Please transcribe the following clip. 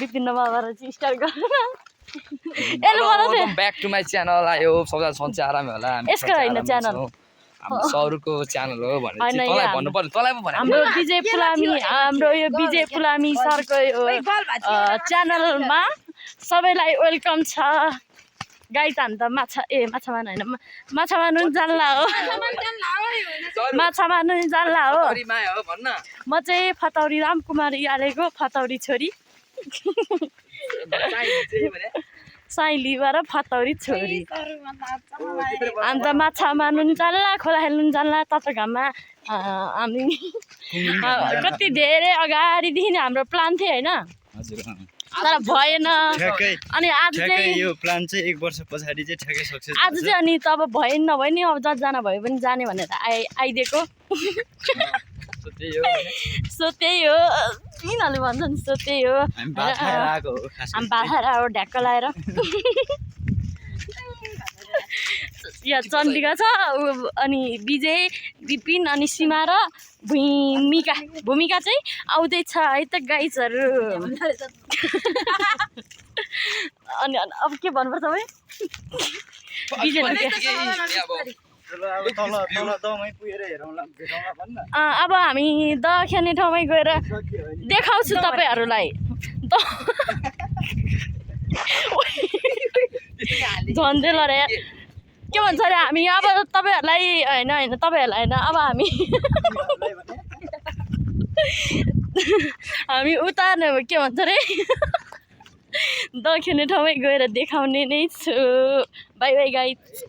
विपिन बाबार चाहिँ स्टार्ट गर्नु यसले मलाई welcome back to my channel आयो सबैजना सन्चै आरामै होला यसको हैन च्यानल हाम्रो सरको च्यानल हो भने हैन, चाहिँ यो तँलाई भन्नु पर्यो तँलाई पो भने हाम्रो विजय पुलामी हाम्रो यो विजय पुलामी सरको यो च्यानलमा सबैलाई वेलकम छ गाइस हामी त माछा मार्नु हैन माछा मार्नु जान्ला हो माछा मार्नु जान्ला हो फतौरीमा हो भन्न म चाहिँ फतौरी रामकुमारी आलेको फतौरी छोरी साइलीबाट फतौरी छोरी अन्त माछा मार्नु नि जान्ला खोला खेल्नु नि जान्ला तता घाममा हामी कति धेरै अगाडिदेखि हाम्रो प्लान थियो होइन तर भएन अनि आज चाहिँ यो प्लान चाहिँ 1 वर्ष पछाडि चाहिँ ठ्याक्कै सक्सेस आज चाहिँ अनि तब भयो नि नभए नि अब जतिजना भए पनि जाने भनेर आइदिएको सो त्यही हो यिनीहरूले भन्छन् सो त्यही हो हामी बाखेर हो ढ्याक्क लाएर यहाँ चन्द्रिका छ अनि विजय विपिन अनि सीमा र भूमिका चाहिँ आउँदैछ है त गाइजहरू अनि अब के भन्नुपर्छ भाइ अब हामी द खेल्ने ठाउँमै गएर देखाउँछु तपाईँहरूलाई झन्झे लरे के भन्छ अरे हामी अब तपाईँहरूलाई होइन तपाईँहरूलाई होइन अब हामी उता के भन्छ अरे द खेल्ने ठाउँमै गएर देखाउने नै छु बाई बाई गाइस